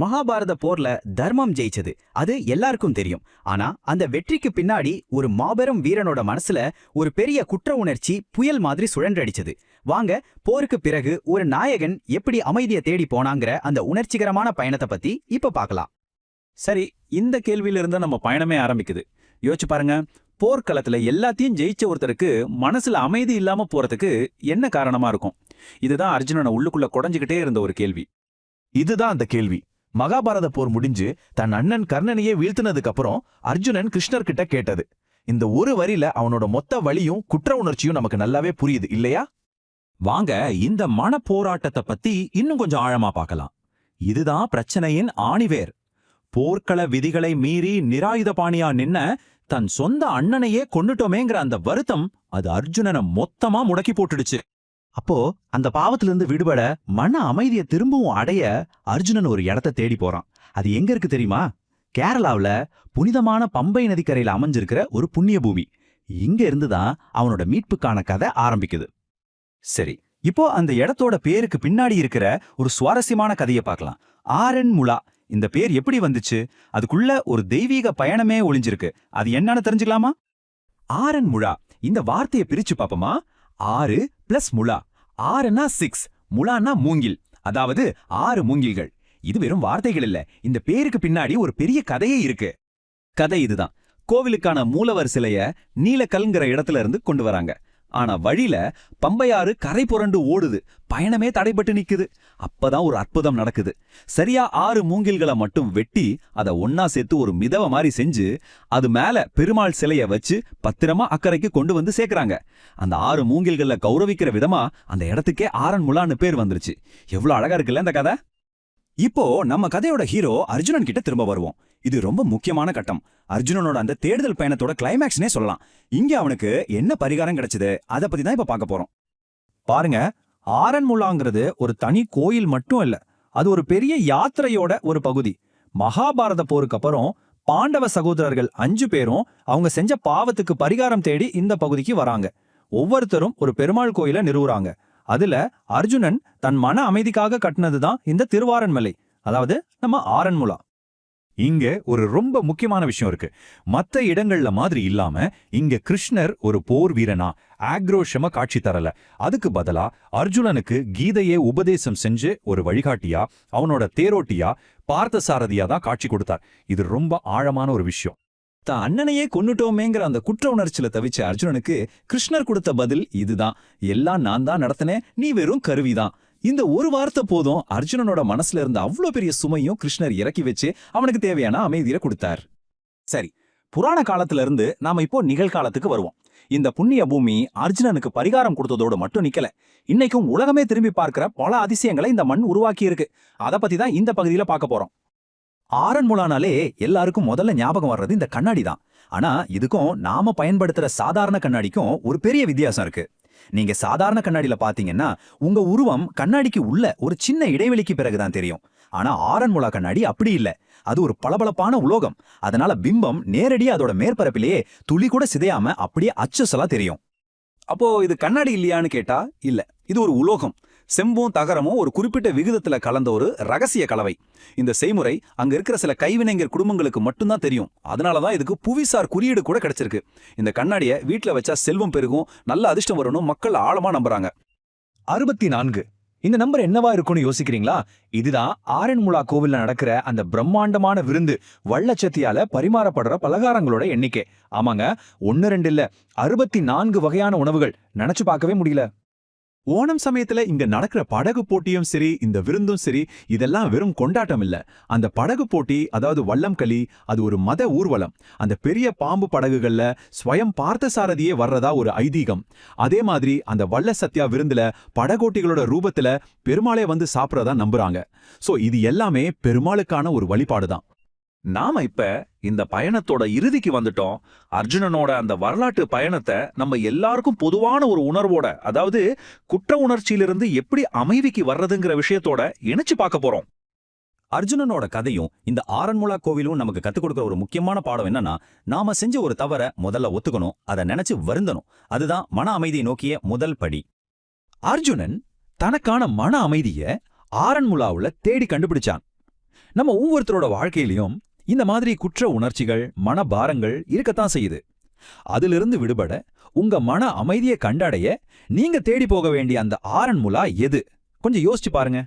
மகாபாரத போர்ல தர்மம் ஜெயிச்சது அது எல்லாருக்கும் தெரியும். ஆனா அந்த வெற்றிக்கு பின்னாடி ஒரு மாபெரும் வீரனோட மனசுல ஒரு பெரிய குற்ற உணர்ச்சி புயல் மாதிரி சுழன்றடிச்சது. வாங்க, போருக்கு பிறகு ஒரு நாயகன் எப்படி அமைதியை தேடி போனாங்கிற அந்த உணர்ச்சிகரமான பயணத்தை பத்தி இப்ப பார்க்கலாம். சரி, இந்த கேள்வியில இருந்தா நம்ம பயணமே ஆரம்பிக்குது. யோசிச்சு பாருங்க, போர்க்களத்துல எல்லாத்தையும் ஜெயிச்ச ஒருத்தருக்கு மனசுல அமைதி இல்லாம போறதுக்கு என்ன காரணமா இருக்கும்? இதுதான் அர்ஜுனனை உள்ளுக்குள்ள குடைஞ்சுக்கிட்டே இருந்த ஒரு கேள்வி. இதுதான் அந்த கேள்வி. மகாபாரத போர் முடிஞ்சு தன் அண்ணன் கர்ணனையே வீழ்த்தினதுக்கு அப்புறம் அர்ஜுனன் கிருஷ்ணர் கிட்ட கேட்டது. இந்த ஒரு வரியில அவனோட மொத்த வலியும் குற்ற உணர்ச்சியும் நமக்கு நல்லாவே புரியுது இல்லையா? வாங்க, இந்த மன போராட்டத்தை பத்தி இன்னும் கொஞ்சம் ஆழமா பார்க்கலாம். இதுதான் பிரச்சனையின் ஆணிவேர். போர்க்கள விதிகளை மீறி நிராயுதபாணியா நின்ன தன் சொந்த அண்ணனையே கொன்னுட்டோமேங்கிற அந்த வருத்தம் அது அர்ஜுனனை மொத்தமா முடக்கி போட்டுடுச்சு. அப்போ அந்த பாவத்திலிருந்து விடுபட, மன அமைதியை திரும்பவும் அடைய அர்ஜுனன் ஒரு இடத்த தேடி போறான். அது எங்க இருக்கு தெரியுமா? கேரளாவுல புனிதமான பம்பை நதிக்கரையில அமைஞ்சிருக்கிற ஒரு புண்ணிய பூமி. இங்க இருந்துதான் அவனோட மீட்புக்கான கதை ஆரம்பிக்குது. சரி, இப்போ அந்த இடத்தோட பேருக்கு பின்னாடி இருக்கிற ஒரு சுவாரஸ்யமான கதையை பார்க்கலாம். ஆரன்முளா. இந்த பேர் எப்படி வந்துச்சு? அதுக்குள்ள ஒரு தெய்வீக பயணமே ஒளிஞ்சிருக்கு. அது என்னன்னு தெரிஞ்சுக்கலாமா? ஆரன்முளா, இந்த வார்த்தையை பிரிச்சு பாப்போமா? 6 பிளஸ் முலா. 6னா 6, முலானா மூங்கில். அதாவது 6 மூங்கில்கள். இது வெறும் வார்த்தைகள் இல்ல, இந்த பேருக்கு பின்னாடி ஒரு பெரிய கதையே இருக்கு. கதை இதுதான். கோவிலுக்கான மூலவர் சிலைய நீலக்கல்ங்கிற இடத்துல இருந்து கொண்டு வராங்க. ஆனா வழியில பம்பையாறு கரை புரண்டு ஓடுது. பயணமே தடைபட்டு நிக்குது. அப்பதான் ஒரு அற்புதம் நடக்குது. சரியா 6 மூங்கில்களை மட்டும் வெட்டி அதை ஒன்னா சேர்த்து ஒரு மிதவ மாதிரி செஞ்சு அது மேல பெருமாள் சிலைய வச்சு பத்திரமா அக்கறைக்கு கொண்டு வந்து சேர்க்கறாங்க. அந்த 6 மூங்கில்களை கௌரவிக்கிற விதமா அந்த இடத்துக்கே ஆரன்முளான்னு பேர் வந்துருச்சு. எவ்வளவு அழகா இருக்குல்ல இந்த கதை. இப்போ நம்ம கதையோட ஹீரோ அர்ஜுனன் கிட்ட திரும்ப வருவோம். இது ரொம்ப முக்கியமான கட்டம். அர்ஜுனனோட அந்த தேடுதல் பயணத்தோட கிளைமேக்ஸ்னே சொல்லலாம். இங்க அவனுக்கு என்ன பரிகாரம் கிடைச்சது, அதை பத்தி தான் இப்ப பார்க்க போறோம். பாருங்க, ஆரன்முளாங்கிறது ஒரு தனி கோயில் மட்டும் இல்ல, அது ஒரு பெரிய யாத்திரையோட ஒரு பகுதி. மகாபாரத போருக்கு அப்புறம் பாண்டவ சகோதரர்கள் 5 பேரும் அவங்க செஞ்ச பாவத்துக்கு பரிகாரம் தேடி இந்த பகுதிக்கு வராங்க. ஒவ்வொருத்தரும் ஒரு பெருமாள் கோயிலை நிறுவுறாங்க. அதுல அர்ஜுனன் தன் மன அமைதிக்காக கட்டினதுதான் இந்த திருவாரன்மலை, அதாவது நம்ம ஆரன்முளா. இங்க ஒரு ரொம்ப முக்கியமான விஷயம் இருக்கு. மத்த இடங்கள்ல மாதிரி இல்லாம இங்க கிருஷ்ணர் ஒரு போர் வீரனா ஆக்ரோஷமா காட்சி தரல. அதுக்கு பதிலா அர்ஜுனனுக்கு கீதையே உபதேசம் செஞ்சு ஒரு வழிகாட்டியா, அவனோட தேரோட்டியா, பார்த்தசாரதியா தான் காட்சி கொடுத்தார். இது ரொம்ப ஆழமான ஒரு விஷயம். தான் அண்ணனையே கொன்னுட்டோமேங்கிற அந்த குற்ற உணர்ச்சியில தவிச்ச அர்ஜுனனுக்கு கிருஷ்ணர் கொடுத்த பதில் இதுதான். எல்லாம் நான் தான் நடத்தினேன், நீ வெறும் கருவிதான். இந்த ஒரு வார்த்தை போதும் அர்ஜுனனோட மனசுல இருந்த அவ்வளோ பெரிய சுமையும் கிருஷ்ணர் இறக்கி வச்சு அவனுக்கு தேவையான அமைதியை கொடுத்தார். சரி, புராண காலத்துல இருந்து நாம இப்போ நிகழ்காலத்துக்கு வருவோம். இந்த புண்ணிய பூமி அர்ஜுனனுக்கு பரிகாரம் கொடுத்ததோடு மட்டும் நிக்கல. இன்னைக்கும் உலகமே திரும்பி பார்க்கிற பல அதிசயங்களை இந்த மண் உருவாக்கி இருக்கு. அதை பத்தி தான் இந்த பகுதியில பார்க்க போறோம். ஆரன்முளானாலே எல்லாருக்கும் முதல்ல ஞாபகம் வர்றது இந்த கண்ணாடி தான். ஆனா இதுக்கும் நாம பயன்படுத்துற சாதாரண கண்ணாடிக்கும் ஒரு பெரிய வித்தியாசம் இருக்கு. நீங்க சாதாரண கண்ணாடியில பாத்தீங்கன்னா உங்க உருவம் கண்ணாடிக்கு உள்ள ஒரு சின்ன இடைவெளிக்கு பிறகுதான் தெரியும். ஆனா ஆரன்முளா கண்ணாடி அப்படி இல்ல. அது ஒரு பளபளப்பான உலோகம். அதனால பிம்பம் நேரடியா அதோட மேற்பரப்பிலேயே துளி கூட சிதையாம அப்படியே அச்சசலா தெரியும். அப்போ இது கண்ணாடி இல்லையான்னு கேட்டா இல்ல, இது ஒரு உலோகம். செம்பும் தகரமும் ஒரு குறிப்பிட்ட விகிதத்துல கலந்த ஒரு ரகசிய கலவை. இந்த செய்முறை அங்க இருக்கிற சில கைவினைஞர் குடும்பங்களுக்கு மட்டும்தான் தெரியும். அதனாலதான் இதுக்கு புவிசார் குறியீடு கூட கிடைச்சிருக்கு. இந்த கண்ணாடியை வீட்டுல வச்சா செல்வம் பெருகும், நல்ல அதிர்ஷ்டம் வரணும் மக்கள் ஆழமா நம்புறாங்க. 64 இந்த நம்பர் என்னவா இருக்கும்னு யோசிக்கிறீங்களா? இதுதான் ஆரன்முளா கோவில்ல நடக்கிற அந்த பிரம்மாண்டமான விருந்து, வள்ளச்சத்தியால பரிமாறப்படுற பலகாரங்களோட எண்ணிக்கை. ஆமாங்க, 1 2 இல்ல, 64 வகையான உணவுகள். நினைச்சு பார்க்கவே முடியல. ஓணம் சமயத்துல இங்க நடக்கிற படகு போட்டியும் சரி, இந்த விருந்தும் சரி, இதெல்லாம் வெறும் கொண்டாட்டம் இல்ல. அந்த படகு போட்டி, அதாவது வல்லம் களி, அது ஒரு மத ஊர்வலம். அந்த பெரிய பாம்பு படகுகள்ல ஸ்வயம் பார்த்தசாரதியே வர்றதா ஒரு ஐதீகம். அதே மாதிரி அந்த வள்ள சத்யா விருந்துல படகோட்டிகளோட ரூபத்துல பெருமாளே வந்து சாப்பிடறதா நம்புறாங்க. சோ இது எல்லாமே பெருமாளுக்கான ஒரு வழிபாடுதான். நாம இப்ப இந்த பயணத்தோட இறுதிக்கு வந்துட்டோம். அர்ஜுனனோட அந்த வரலாற்று பயணத்தை நம்ம எல்லாருக்கும் பொதுவான ஒரு உணர்வோட, அதாவது குற்ற உணர்ச்சியிலிருந்து எப்படி அமைதிக்கு வர்றதுங்கிற விஷயத்தோட இணைச்சு பார்க்க போறோம். அர்ஜுனனோட கதையும் இந்த ஆரன்முளா கோவிலும் நமக்கு கத்துக் கொடுக்கிற ஒரு முக்கியமான பாடம் என்னன்னா, நாம செஞ்ச ஒரு தவற முதல்ல ஒத்துக்கணும், அதை நினைச்சு வருந்தணும். அதுதான் மன அமைதியை நோக்கிய முதல் படி. அர்ஜுனன் தனக்கான மன அமைதியை ஆரன்முளாவுல தேடி கண்டுபிடிச்சான். நம்ம ஒவ்வொருத்தரோட வாழ்க்கையிலயும் இந்த மாதிரி குற்ற உணர்ச்சிகள் மனபாரங்கள் இருக்கத்தான் செய்யுது. அதிலிருந்து விடுபட உங்க மன அமைதியை கண்டடைய நீங்க தேடி போக வேண்டிய அந்த ஆரன்முலா எது? கொஞ்சம் யோசிச்சு பாருங்க.